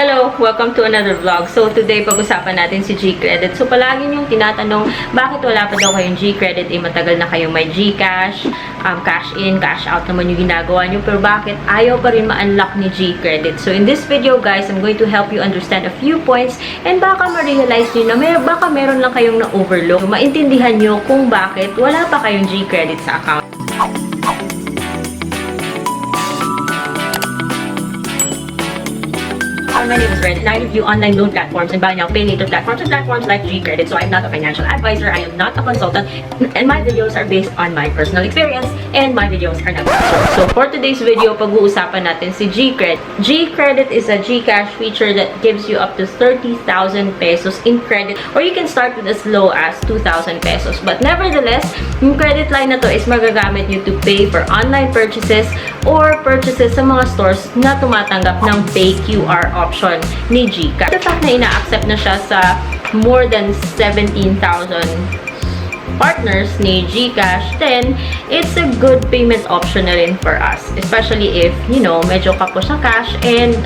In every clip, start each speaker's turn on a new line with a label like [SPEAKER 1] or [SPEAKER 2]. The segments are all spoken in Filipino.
[SPEAKER 1] Hello! Welcome to another vlog. So, today pag-usapan natin si GCredit. So, palagi niyong tinatanong, bakit wala pa daw kayong GCredit? Matagal na kayong may GCash, cash in, cash out naman yung ginagawa niyo. Pero bakit ayaw pa rin ma-unlock ni GCredit? So, in this video, guys, I'm going to help you understand a few points and baka ma-realize niyo na baka meron lang kayong na-overlook. So, maintindihan niyo kung bakit wala pa kayong GCredit sa account. My name is Red, and I review online loan platforms and buy now, pay later platforms and platforms like GCredit. So I'm not a financial advisor, I am not a consultant, and my videos are based on my personal experience, and my videos are not sponsored. So for today's video, pag-uusapan natin si GCredit. GCredit is a GCash feature that gives you up to 30,000 pesos in credit, or you can start with as low as 2,000 pesos. But nevertheless, yung credit line na to is magagamit nyo to pay for online purchases or purchases sa mga stores na tumatanggap ng Pay QR option ni GCash. The fact na ina-accept na siya sa more than 17,000 partners ni GCash, then it's a good payment option na rin for us. Especially if, you know, medyo kapos sa cash and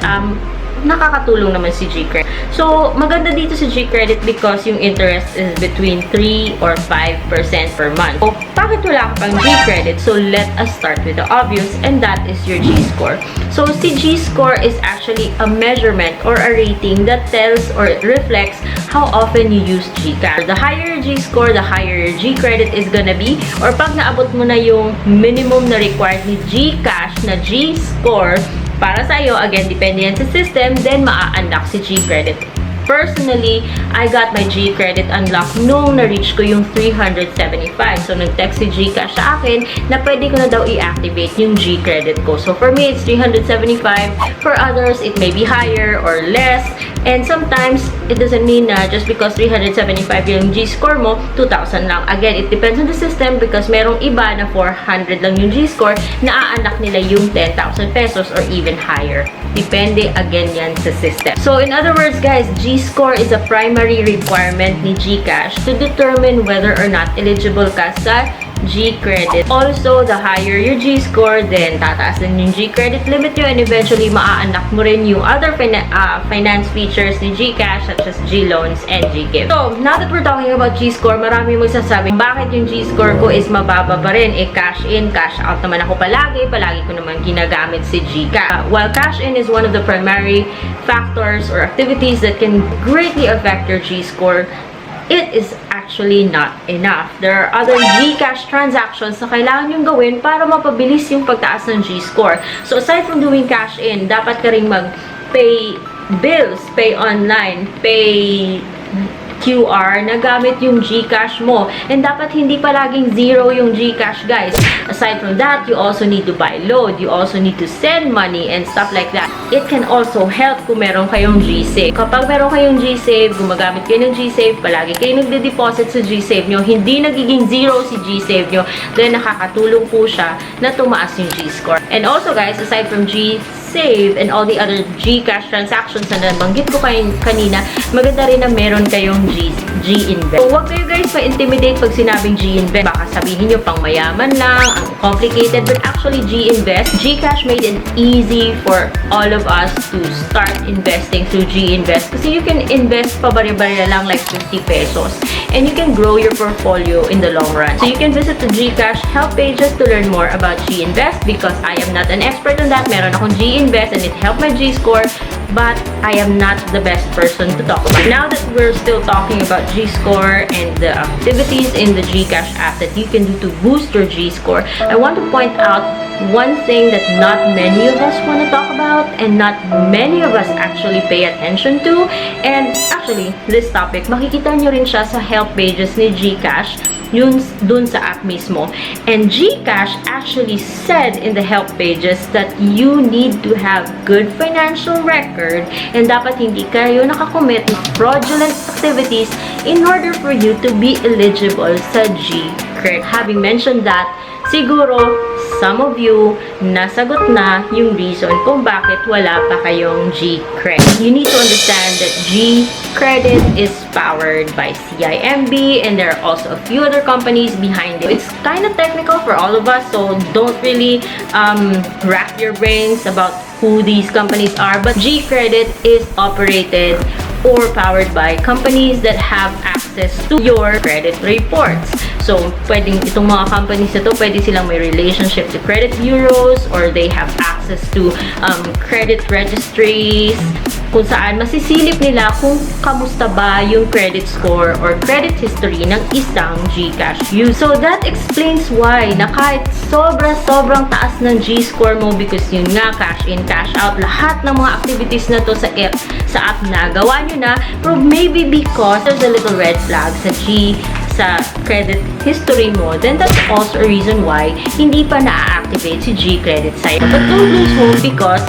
[SPEAKER 1] nakakatulong naman si GCredit. So, maganda dito si GCredit because yung interest is between 3 or 5% per month. So, bakit wala ka pang GCredit? So, let us start with the obvious, and that is your G-score. So, si G-score is actually a measurement or a rating that tells or reflects how often you use GCash. The higher your G-score, the higher your GCredit is gonna be, or pag naabot mo na yung minimum na required ni GCash na G-score, para sa iyo, again, depende yan sa system, then maa-unlock si GCredit. Personally, I got my GCredit unlocked nung na-reach ko yung 375. So, nag-text si GCash sa akin na pwede ko na daw i-activate yung GCredit ko. So, for me, it's 375. For others, it may be higher or less. And sometimes, it doesn't mean na just because 375 yung G-score mo, 2,000 lang. Again, it depends on the system because merong iba na 400 lang yung G-score na a-unlock nila yung 10,000 pesos or even higher. Depende, again, yan sa system. So, in other words, guys, G-score is a primary requirement ni GCash to determine whether or not eligible ka sa GCredit. Also, the higher your G-score, then tataas din yung GCredit limit nyo, and eventually maa-unlock mo rin yung other finance features ni GCash such as G-loans and G-gift. So, now that we're talking about G-score, marami magsasabi, bakit yung G-score ko is mababa pa rin? Cash in, cash out naman ako palagi ko naman ginagamit si GCash. While cash in is one of the primary factors or activities that can greatly affect your G-score, it is actually not enough. There are other GCash transactions na kailangan yung gawin para mapabilis yung pagtaas ng G-score. So, aside from doing cash in, dapat ka rin mag-pay bills, pay online, pay QR na gamit yung GCash mo. And dapat hindi palaging zero yung GCash, guys. Aside from that, you also need to buy load. You also need to send money and stuff like that. It can also help kung meron kayong GSave. Kapag meron kayong GSave, gumagamit kayo ng GSave, palagi kayo nagde-deposit sa GSave nyo, hindi nagiging zero si GSave nyo, then nakakatulong po siya na tumaas yung G-score. And also, guys, aside from GSave and all the other GCash transactions na nabanggit ko kanina, maganda rin na meron kayong G-invest. So, huwag kayo guys ma-intimidate pag sinabing G-invest. Baka sabihin nyo pang mayaman lang, ang complicated, but actually G-invest, GCash made it easy for all of us to start investing through G-invest. Kasi you can invest pa bari-bari lang like 50 pesos. And you can grow your portfolio in the long run. So, you can visit the GCash help pages to learn more about G-invest because I am not an expert on that. Meron akong G-invest and it helped my G-score, but I am not the best person to talk about. Now that we're still talking about G-score and the activities in the GCash app that you can do to boost your G-score, I want to point out one thing that not many of us want to talk about and not many of us actually pay attention to. And actually, this topic, makikita nyo rin siya sa help pages ni GCash, yun dun sa app mismo. And GCash actually said in the help pages that you need to have good financial record and dapat hindi kayo nakakommit ng fraudulent activities in order for you to be eligible sa GCredit. Having mentioned that, siguro some of you nasagot na yung reason kung bakit wala pa kayong GCredit. You need to understand that GCredit is powered by CIMB, and there are also a few other companies behind it. It's kind of technical for all of us, so don't really rack your brains about who these companies are. But GCredit is operated or powered by companies that have access to your credit reports. So, pwedeng itong mga companies na to, pwede silang may relationship to credit bureaus, or they have access to credit registries, kung saan masisilip nila kung kamusta ba yung credit score or credit history ng isang GCash user. So, that explains why na kahit sobrang taas ng G-score mo, because yun nga, cash in, cash out, lahat ng mga activities na to sa app na gawa nyo na, pero maybe because there's a little red flag sa credit history mo, then that's also a reason why hindi pa na-activate si GCredit sa'yo. But don't lose hope, because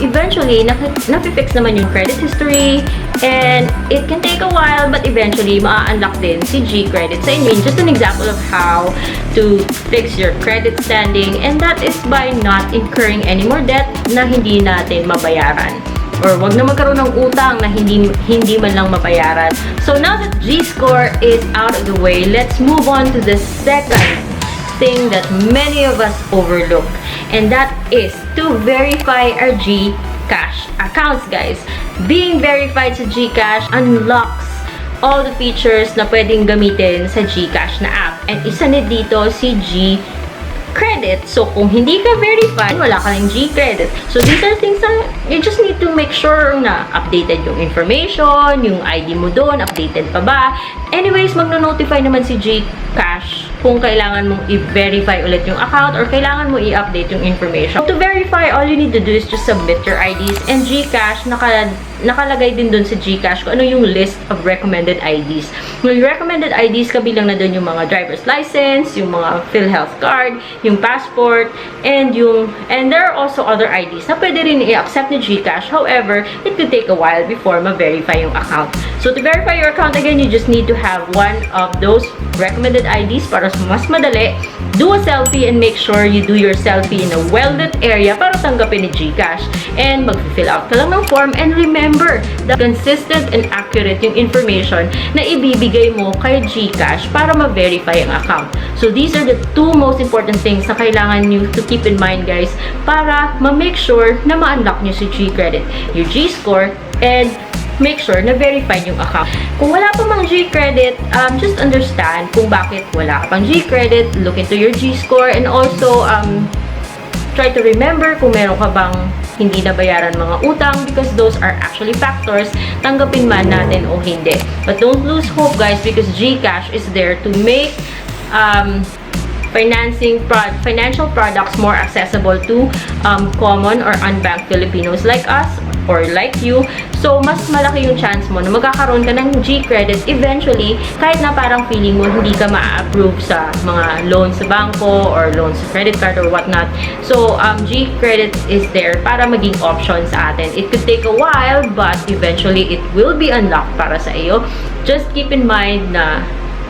[SPEAKER 1] eventually, na-fix naman yung credit history, and it can take a while, but eventually, ma-unlock din si GCredit sa inyo. Just an example of how to fix your credit standing, and that is by not incurring any more debt na hindi natin mabayaran. Or wag na magkaroon ng utang na hindi man lang mabayaran. So now that G-score is out of the way, let's move on to the second thing that many of us overlook. And that is to verify our GCash accounts, guys. Being verified sa GCash unlocks all the features na pwedeng gamitin sa GCash na app. And isa dito si GCredit. So, kung hindi ka verified, wala ka ng GCredit. So, these are things that you just need to make sure na updated yung information, yung ID mo doon, updated pa ba. Anyways, magno-notify naman si GCash kung kailangan mong i-verify ulit yung account or kailangan mo i-update yung information. To verify, all you need to do is just submit your IDs, and GCash, nakalagay din doon sa GCash kung ano yung list of recommended IDs. Yung recommended IDs, kabilang na doon yung mga driver's license, yung mga PhilHealth card, yung passport, and there are also other IDs na pwede rin i-accept ni GCash. However, it could take a while before ma-verify yung account. So, to verify your account, again, you just need to have one of those recommended IDs para mas madali. Do a selfie and make sure you do your selfie in a well-lit area para tanggapin ni GCash. And mag-fill out ka lang ng form, and remember that consistent and accurate yung information na ibibigay mo kay GCash para ma-verify ang account. So, these are the two most important things na kailangan nyo to keep in mind, guys, para ma-make sure na ma-unlock nyo si GCredit, your G-score, and make sure na verified yung account. Kung wala pa mang GCredit, just understand kung bakit wala ka pang GCredit, look into your G-score, and also try to remember kung meron ka bang hindi nabayaran mga utang, because those are actually factors, tanggapin man natin o hindi. But don't lose hope, guys, because GCash is there to make financial products more accessible to common or unbanked Filipinos like us or like you. So, mas malaki yung chance mo na magkakaroon ka ng GCredit eventually, kahit na parang feeling mo hindi ka ma-approve sa mga loans sa bangko or loans sa credit card or whatnot. So, GCredit is there para maging option sa atin. It could take a while, but eventually it will be unlocked para sa iyo. Just keep in mind na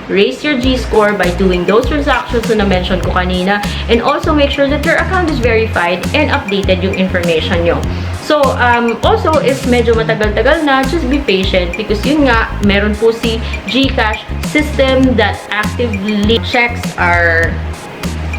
[SPEAKER 1] raise your G-score by doing those transactions na na-mention ko kanina, and also make sure that your account is verified and updated yung information nyo. So, also, if medyo matagal-tagal na, just be patient, because yun nga, meron po si GCash system that actively checks our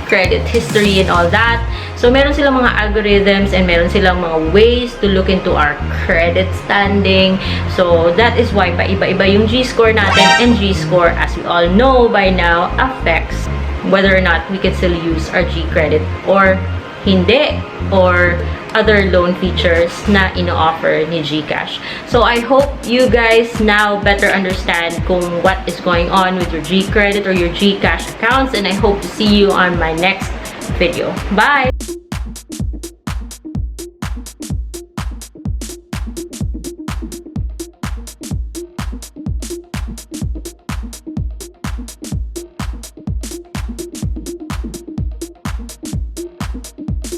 [SPEAKER 1] credit history and all that. So, meron silang mga algorithms and meron silang mga ways to look into our credit standing. So, that is why paiba-iba yung G-score natin, and G-score, as we all know by now, affects whether or not we can still use our GCredit or hindi, or other loan features na ino-offer ni GCash. So, I hope you guys now better understand kung what is going on with your GCredit or your GCash accounts, and I hope to see you on my next video. Bye!